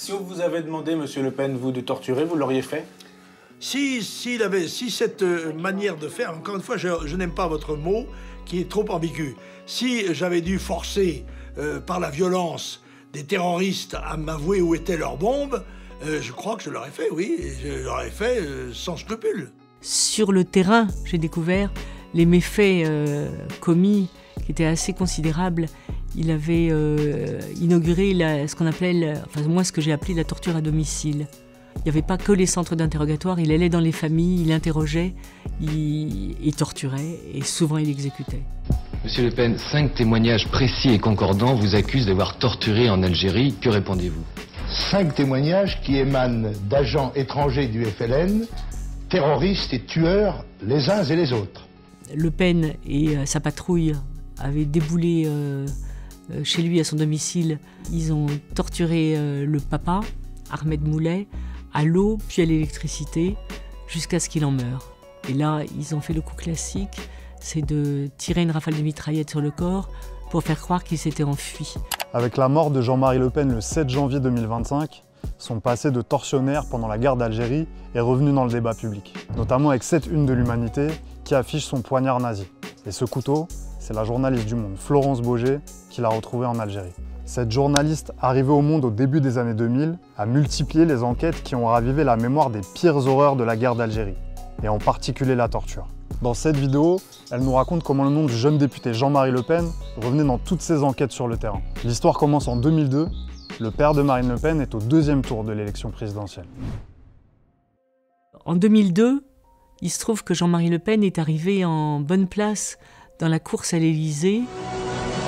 Si on vous avait demandé, Monsieur Le Pen, vous de torturer, vous l'auriez fait? Si cette manière de faire, encore une fois, je n'aime pas votre mot, qui est trop ambigu. Si j'avais dû forcer par la violence des terroristes à m'avouer où étaient leurs bombes, je crois que je l'aurais fait, oui, et je l'aurais fait sans scrupule. Sur le terrain, j'ai découvert les méfaits commis, qui étaient assez considérables. Il avait inauguré ce qu'on appelait, enfin moi ce que j'ai appelé la torture à domicile. Il n'y avait pas que les centres d'interrogatoire, il allait dans les familles, il interrogeait, il torturait et souvent il exécutait. Monsieur Le Pen, 5 témoignages précis et concordants vous accusent d'avoir torturé en Algérie. Que répondez-vous? 5 témoignages qui émanent d'agents étrangers du FLN, terroristes et tueurs les uns et les autres. Le Pen et sa patrouille avaient déboulé chez lui à son domicile. Ils ont torturé le papa, Ahmed Moulet, à l'eau puis à l'électricité jusqu'à ce qu'il en meure. Et là, ils ont fait le coup classique, c'est de tirer une rafale de mitraillette sur le corps pour faire croire qu'il s'était enfui. Avec la mort de Jean-Marie Le Pen le 7 janvier 2025, son passé de tortionnaire pendant la guerre d'Algérie est revenu dans le débat public, notamment avec cette une de l'Humanité qui affiche son poignard nazi. Et ce couteau, c'est la journaliste du Monde, Florence Baugé, qui l'a retrouvé en Algérie. Cette journaliste, arrivée au Monde au début des années 2000, a multiplié les enquêtes qui ont ravivé la mémoire des pires horreurs de la guerre d'Algérie, et en particulier la torture. Dans cette vidéo, elle nous raconte comment le nom du jeune député Jean-Marie Le Pen revenait dans toutes ses enquêtes sur le terrain. L'histoire commence en 2002, le père de Marine Le Pen est au 2e tour de l'élection présidentielle. En 2002, il se trouve que Jean-Marie Le Pen est arrivé en bonne place dans la course à l'Élysée.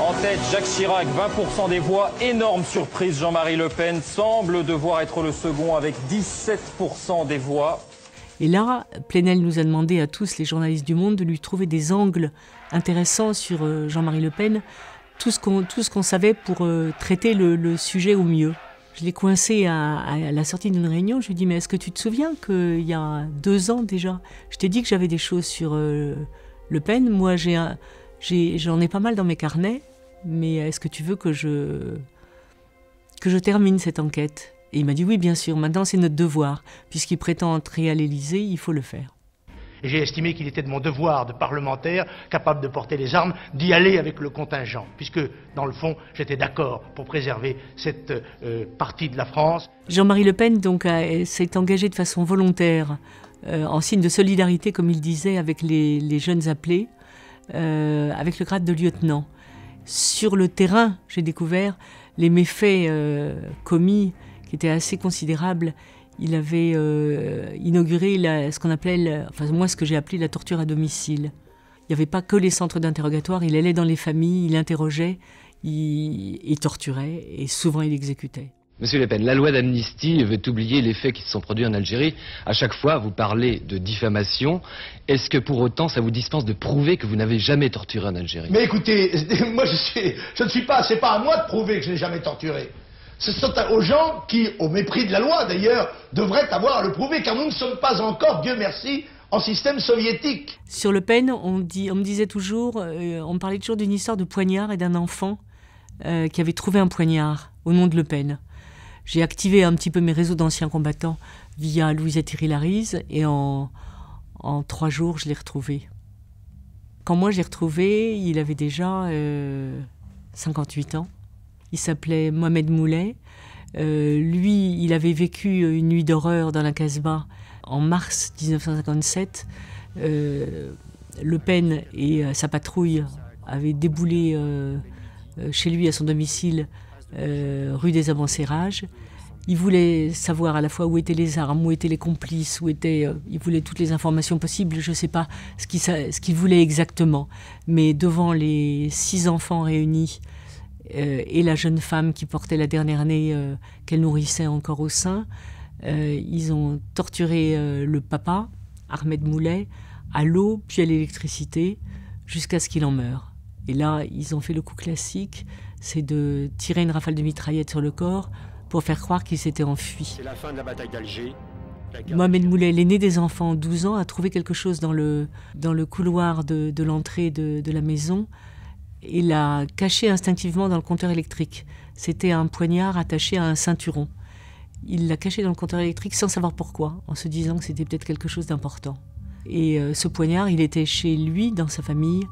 En tête, Jacques Chirac, 20% des voix. Énorme surprise, Jean-Marie Le Pen semble devoir être le second avec 17% des voix. Et là, Plenel nous a demandé à tous les journalistes du Monde de lui trouver des angles intéressants sur Jean-Marie Le Pen, tout ce qu'on savait pour traiter le sujet au mieux. Je l'ai coincé à la sortie d'une réunion, je lui ai dit « Mais est-ce que tu te souviens qu'il y a 2 ans déjà, je t'ai dit que j'avais des choses sur Le Pen, moi j'en ai pas mal dans mes carnets, mais est-ce que tu veux que je termine cette enquête ?» Et il m'a dit « Oui, bien sûr, maintenant c'est notre devoir, puisqu'il prétend entrer à l'Élysée, il faut le faire. » Et j'ai estimé qu'il était de mon devoir de parlementaire, capable de porter les armes, d'y aller avec le contingent, puisque, dans le fond, j'étais d'accord pour préserver cette partie de la France. Jean-Marie Le Pen donc s'est engagé de façon volontaire, en signe de solidarité, comme il disait, avec les jeunes appelés, avec le grade de lieutenant. Sur le terrain, j'ai découvert les méfaits commis, qui étaient assez considérables. Il avait inauguré ce qu'on appelait, enfin moi ce que j'ai appelé la torture à domicile. Il n'y avait pas que les centres d'interrogatoire, il allait dans les familles, il interrogeait, il torturait et souvent il exécutait. Monsieur Le Pen, la loi d'amnistie veut oublier les faits qui se sont produits en Algérie. À chaque fois, vous parlez de diffamation. Est-ce que pour autant, ça vous dispense de prouver que vous n'avez jamais torturé en Algérie? Mais écoutez, moi je ne suis pas, c'est pas à moi de prouver que je n'ai jamais torturé. Ce sont aux gens qui, au mépris de la loi d'ailleurs, devraient avoir à le prouver, car nous ne sommes pas encore, Dieu merci, en système soviétique. Sur Le Pen, on me disait toujours, on me parlait toujours d'une histoire de poignard et d'un enfant qui avait trouvé un poignard au nom de Le Pen. J'ai activé un petit peu mes réseaux d'anciens combattants via Louisette Thierry-Larize et en 3 jours, je l'ai retrouvé. Quand moi je l'ai retrouvé, il avait déjà 58 ans. Il s'appelait Mohamed Moulet. Lui, il avait vécu une nuit d'horreur dans la Casbah en mars 1957. Le Pen et sa patrouille avaient déboulé chez lui à son domicile, rue des Abencerrages. Il voulait savoir à la fois où étaient les armes, où étaient les complices, il voulait toutes les informations possibles. Je ne sais pas ce qu'il voulait exactement. Mais devant les 6 enfants réunis, et la jeune femme qui portait la dernière-née qu'elle nourrissait encore au sein, ils ont torturé le papa, Ahmed Moulet, à l'eau puis à l'électricité jusqu'à ce qu'il en meure. Et là, ils ont fait le coup classique, c'est de tirer une rafale de mitraillette sur le corps pour faire croire qu'il s'était enfui. C'est la fin de la bataille d'Alger. Mohamed Moulet, l'aîné des enfants, 12 ans, a trouvé quelque chose dans le couloir de l'entrée de la maison. Il l'a caché instinctivement dans le compteur électrique. C'était un poignard attaché à un ceinturon. il l'a caché dans le compteur électrique sans savoir pourquoi, en se disant que c'était peut-être quelque chose d'important. Et ce poignard, il était chez lui, dans sa famille,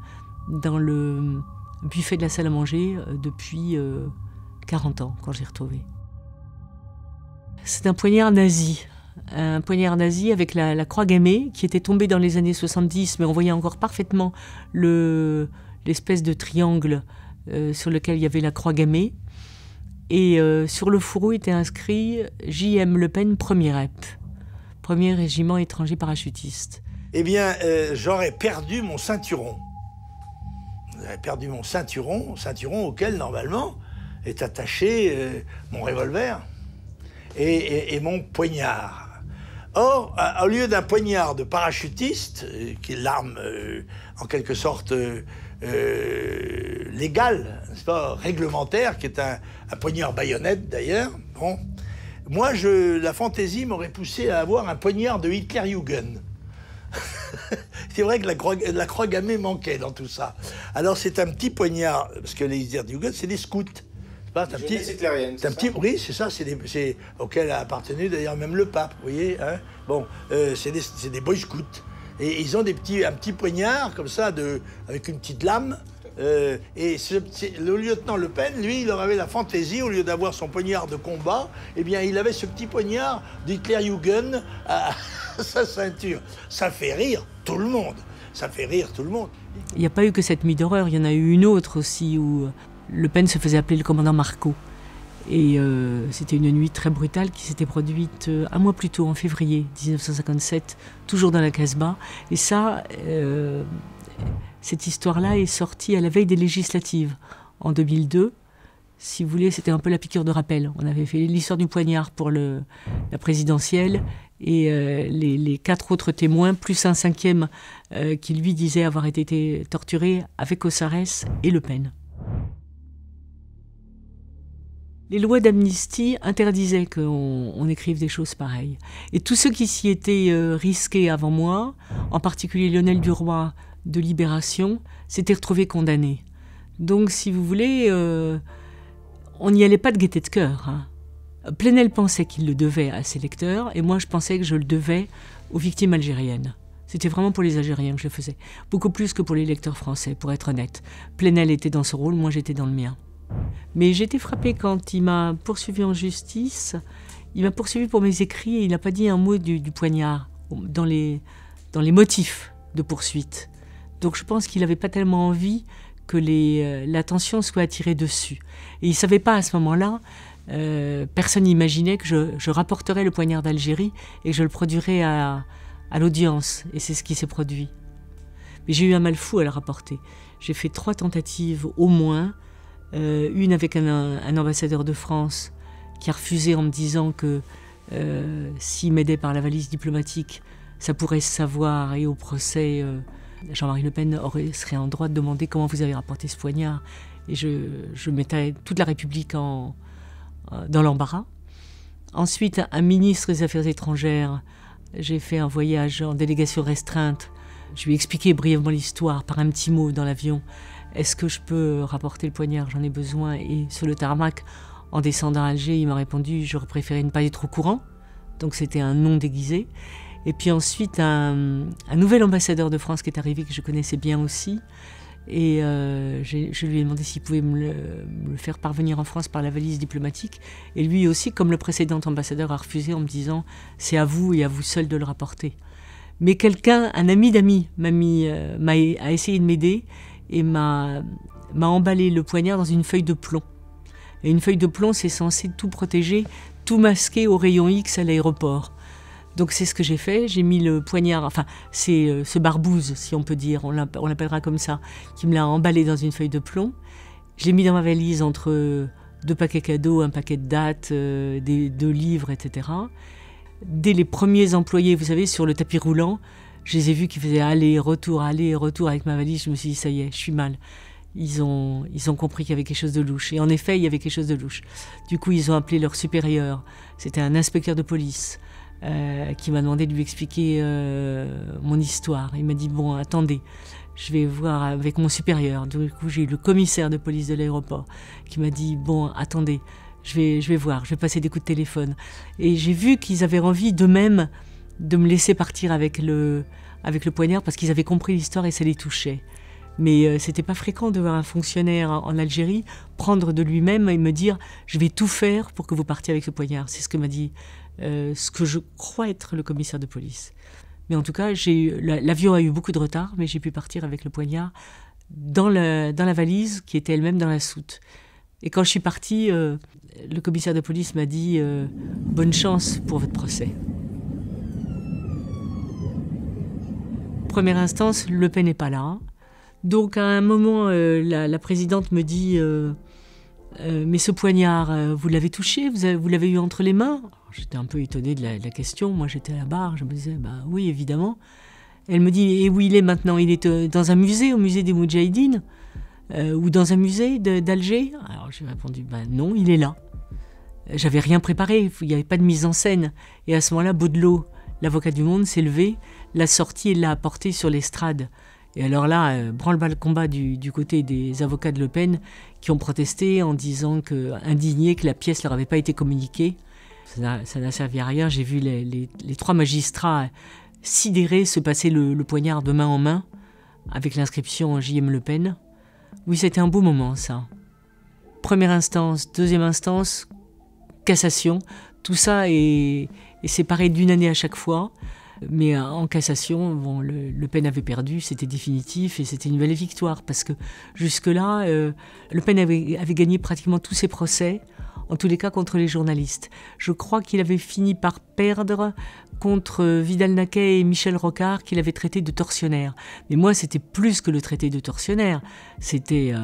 dans le buffet de la salle à manger depuis 40 ans, quand j'ai retrouvé. C'est un poignard nazi. Un poignard nazi avec la croix gammée qui était tombée dans les années 70, mais on voyait encore parfaitement l'espèce de triangle sur lequel il y avait la croix gammée. Et sur le fourreau était inscrit J.M. Le Pen, 1er rep, 1er régiment étranger parachutiste. Eh bien, j'aurais perdu mon ceinturon. J'aurais perdu mon ceinturon auquel, normalement, est attaché mon revolver et mon poignard. Or, au lieu d'un poignard de parachutiste, qui est l'arme, en quelque sorte, légale, n'est-ce pas, réglementaire, qui est un poignard baïonnette, d'ailleurs, bon, moi, la fantaisie m'aurait poussé à avoir un poignard de Hitlerjugend. C'est vrai que la croix gammée manquait dans tout ça. Alors c'est un petit poignard, parce que les Hitlerjugend, c'est des scouts. C'est un petit, oui, c'est ça, c'est auquel a appartenu d'ailleurs même le pape, vous voyez. Hein, bon, c'est des boy scouts. Et ils ont un petit poignard comme ça, avec une petite lame. Et le lieutenant Le Pen, lui, il avait la fantaisie, au lieu d'avoir son poignard de combat, eh bien, il avait ce petit poignard d'Hitlerjugend à sa ceinture. Ça fait rire tout le monde. Ça fait rire tout le monde. Il n'y a pas eu que cette nuit d'horreur, il y en a eu une autre aussi où Le Pen se faisait appeler le commandant Marco. Et c'était une nuit très brutale qui s'était produite un mois plus tôt, en février 1957, toujours dans la Casbah. Et ça, cette histoire-là est sortie à la veille des législatives, en 2002. Si vous voulez, c'était un peu la piqûre de rappel. On avait fait l'histoire du poignard pour la présidentielle, et les 4 autres témoins, plus un 5e qui lui disait avoir été torturé avec Ossarès et Le Pen. Les lois d'amnistie interdisaient qu'on écrive des choses pareilles. Et tous ceux qui s'y étaient risqués avant moi, en particulier Lionel Duroy de Libération, s'étaient retrouvés condamnés. Donc, si vous voulez, on n'y allait pas de gaieté de cœur. Hein. Plenel pensait qu'il le devait à ses lecteurs, et moi je pensais que je le devais aux victimes algériennes. C'était vraiment pour les Algériens que je le faisais. Beaucoup plus que pour les lecteurs français, pour être honnête. Plenel était dans ce rôle, moi j'étais dans le mien. Mais j'ai été frappée quand il m'a poursuivi en justice. Il m'a poursuivi pour mes écrits et il n'a pas dit un mot du poignard dans les motifs de poursuite. Donc je pense qu'il n'avait pas tellement envie que l'attention soit attirée dessus. Et il ne savait pas à ce moment-là, personne n'imaginait que je rapporterais le poignard d'Algérie et que je le produirais à l'audience. Et c'est ce qui s'est produit. Mais j'ai eu un mal fou à le rapporter. J'ai fait 3 tentatives au moins. Une avec un ambassadeur de France qui a refusé en me disant que s'il m'aidait par la valise diplomatique, ça pourrait se savoir, et au procès, Jean-Marie Le Pen serait en droit de demander comment vous avez rapporté ce poignard. Et je mettais toute la République dans l'embarras. Ensuite, un ministre des Affaires étrangères, j'ai fait un voyage en délégation restreinte. Je lui ai expliqué brièvement l'histoire par un petit mot dans l'avion. Est-ce que je peux rapporter le poignard? J'en ai besoin. Et sur le tarmac, en descendant à Alger, il m'a répondu « J'aurais préféré ne pas être au courant ». Donc c'était un non déguisé. Et puis ensuite, un nouvel ambassadeur de France qui est arrivé, que je connaissais bien aussi. Et je lui ai demandé s'il pouvait me le faire parvenir en France par la valise diplomatique. Et lui aussi, comme le précédent ambassadeur, a refusé en me disant « C'est à vous et à vous seul de le rapporter ». Mais quelqu'un, un ami d'amis, a essayé de m'aider et m'a emballé le poignard dans une feuille de plomb. Et une feuille de plomb, c'est censé tout protéger, tout masquer au rayon X à l'aéroport. Donc c'est ce que j'ai fait, j'ai mis le poignard, enfin c'est ce barbouze, si on peut dire, on l'appellera comme ça, qui me l'a emballé dans une feuille de plomb. Je l'ai mis dans ma valise entre 2 paquets cadeaux, un paquet de dates, 2 livres, etc. Dès les premiers employés, vous savez, sur le tapis roulant, je les ai vus qui faisaient aller-retour avec ma valise. Je me suis dit, ça y est, je suis mal. Ils ont compris qu'il y avait quelque chose de louche. Et en effet, il y avait quelque chose de louche. Du coup, ils ont appelé leur supérieur. C'était un inspecteur de police qui m'a demandé de lui expliquer mon histoire. Il m'a dit, bon, attendez, je vais voir avec mon supérieur. Du coup, j'ai eu le commissaire de police de l'aéroport qui m'a dit, bon, attendez, je vais voir, je vais passer des coups de téléphone. Et j'ai vu qu'ils avaient envie d'eux-mêmes de me laisser partir avec le poignard parce qu'ils avaient compris l'histoire et ça les touchait. Mais c'était pas fréquent de voir un fonctionnaire en Algérie prendre de lui-même et me dire « je vais tout faire pour que vous partiez avec ce poignard ». C'est ce que m'a dit, ce que je crois être le commissaire de police. Mais en tout cas, l'avion a eu beaucoup de retard, mais j'ai pu partir avec le poignard dans la valise qui était elle-même dans la soute. Et quand je suis partie, le commissaire de police m'a dit « bonne chance pour votre procès ». Première instance, Le Pen n'est pas là. Donc à un moment, la présidente me dit mais ce poignard, vous l'avez touché, vous l'avez eu entre les mains? J'étais un peu étonnée de la question. Moi, j'étais à la barre, je me disais bah oui, évidemment. Elle me dit et où il est maintenant? Il est dans un musée, au musée des Moudjahidines, ou dans un musée d'Alger? Alors j'ai répondu bah non, il est là. J'avais rien préparé, il n'y avait pas de mise en scène. Et à ce moment-là, Baudelot, l'avocat du Monde, s'est levé, l'a sorti et l'a apporté sur l'estrade. Et alors là, branle-bas le combat du côté des avocats de Le Pen qui ont protesté en disant indignés que la pièce leur avait pas été communiquée. Ça n'a servi à rien. J'ai vu les trois magistrats sidérés se passer le poignard de main en main avec l'inscription J.M. Le Pen. Oui, c'était un beau moment, ça. Première instance, deuxième instance, cassation. Tout ça est séparé d'une année à chaque fois. Mais en cassation, bon, Le Pen avait perdu, c'était définitif et c'était une belle victoire parce que jusque-là, Le Pen avait gagné pratiquement tous ses procès, en tous les cas contre les journalistes. Je crois qu'il avait fini par perdre contre Vidal-Naquet et Michel Rocard qu'il avait traité de tortionnaires. Mais moi, c'était plus que le traité de tortionnaire, c'était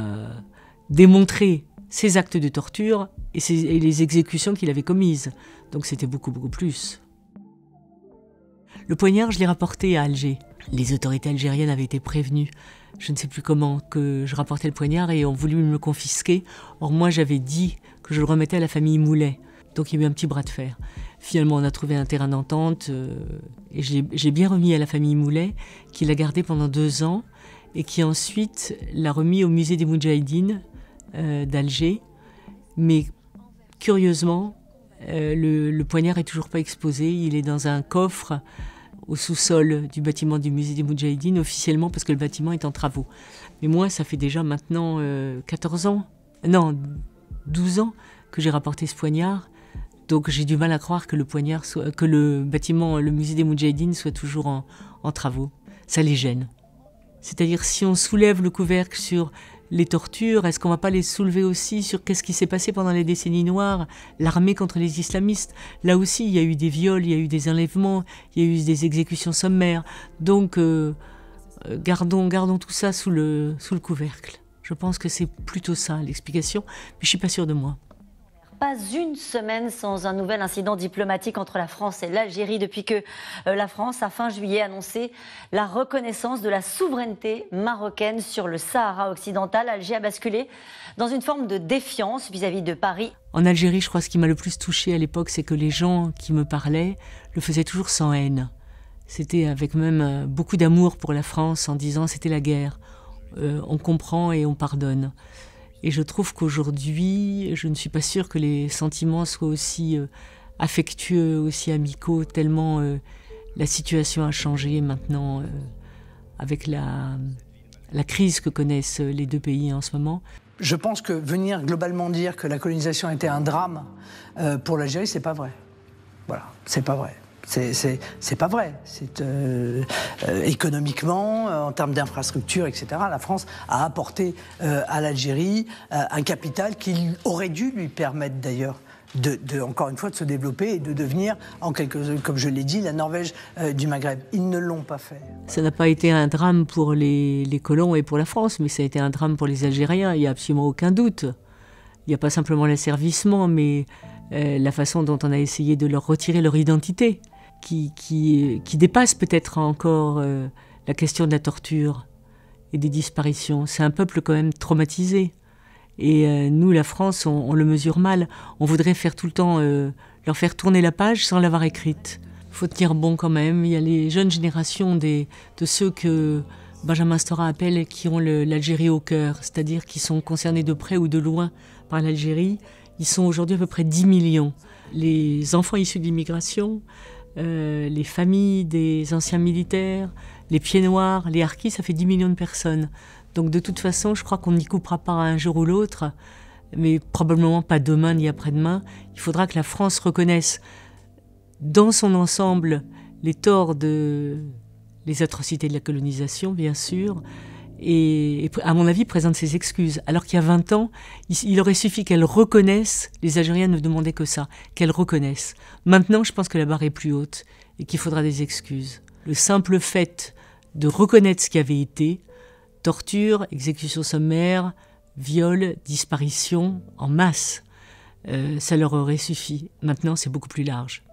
démontrer ses actes de torture et les exécutions qu'il avait commises. Donc c'était beaucoup, beaucoup plus. Le poignard, je l'ai rapporté à Alger. Les autorités algériennes avaient été prévenues, je ne sais plus comment, que je rapportais le poignard et ont voulu me le confisquer. Or moi, j'avais dit que je le remettais à la famille Moulet. Donc il y a eu un petit bras de fer. Finalement, on a trouvé un terrain d'entente et j'ai bien remis à la famille Moulet, qui l'a gardé pendant 2 ans et qui ensuite l'a remis au musée des Moudjahidines d'Alger. Mais curieusement, le poignard est toujours pas exposé. Il est dans un coffre au sous-sol du bâtiment du musée des Moudjahidines, officiellement parce que le bâtiment est en travaux. Mais moi, ça fait déjà maintenant 12 ans que j'ai rapporté ce poignard. Donc j'ai du mal à croire que le bâtiment, le musée des Moudjahidines soit toujours en travaux. Ça les gêne. C'est-à-dire si on soulève le couvercle sur les tortures, est-ce qu'on ne va pas les soulever aussi sur qu'est-ce qui s'est passé pendant les décennies noires, l'armée contre les islamistes? Là aussi, il y a eu des viols, il y a eu des enlèvements, il y a eu des exécutions sommaires. Donc, gardons tout ça sous le couvercle. Je pense que c'est plutôt ça l'explication, mais je ne suis pas sûre de moi. Pas une semaine sans un nouvel incident diplomatique entre la France et l'Algérie depuis que la France a fin juillet annoncé la reconnaissance de la souveraineté marocaine sur le Sahara occidental. Alger a basculé dans une forme de défiance vis-à-vis de Paris. En Algérie, je crois que ce qui m'a le plus touchée à l'époque, c'est que les gens qui me parlaient le faisaient toujours sans haine. C'était avec même beaucoup d'amour pour la France en disant c'était la guerre. On comprend et on pardonne. Et je trouve qu'aujourd'hui, je ne suis pas sûre que les sentiments soient aussi affectueux, aussi amicaux, tellement la situation a changé maintenant avec la crise que connaissent les deux pays en ce moment. Je pense que venir globalement dire que la colonisation était un drame pour l'Algérie, c'est pas vrai. Voilà, c'est pas vrai. C'est pas vrai. Économiquement, en termes d'infrastructures, etc., la France a apporté à l'Algérie un capital qui aurait dû lui permettre d'ailleurs encore une fois de se développer et de devenir, comme je l'ai dit, la Norvège du Maghreb. Ils ne l'ont pas fait. Ça n'a pas été un drame pour les colons et pour la France, mais ça a été un drame pour les Algériens, il n'y a absolument aucun doute. Il n'y a pas simplement l'asservissement, mais la façon dont on a essayé de leur retirer leur identité. Qui dépasse peut-être encore la question de la torture et des disparitions. C'est un peuple quand même traumatisé. Et nous, la France, on le mesure mal. On voudrait faire tout le temps leur faire tourner la page sans l'avoir écrite. Il faut tenir bon quand même. Il y a les jeunes générations de ceux que Benjamin Stora appelle qui ont l'Algérie au cœur, c'est-à-dire qui sont concernés de près ou de loin par l'Algérie, Ils sont aujourd'hui à peu près 10 millions. Les enfants issus de l'immigration, les familles des anciens militaires, les pieds noirs, les harkis, ça fait 10 millions de personnes. Donc de toute façon, je crois qu'on n'y coupera pas un jour ou l'autre, mais probablement pas demain ni après-demain. Il faudra que la France reconnaisse dans son ensemble les torts les atrocités de la colonisation, bien sûr, et à mon avis présente ses excuses. Alors qu'il y a 20 ans, il aurait suffi qu'elle reconnaisse, les Algériens ne demandaient que ça, qu'elle reconnaisse. Maintenant, je pense que la barre est plus haute et qu'il faudra des excuses. Le simple fait de reconnaître ce qui avait été, torture, exécution sommaire, viol, disparition en masse, ça leur aurait suffi. Maintenant, c'est beaucoup plus large.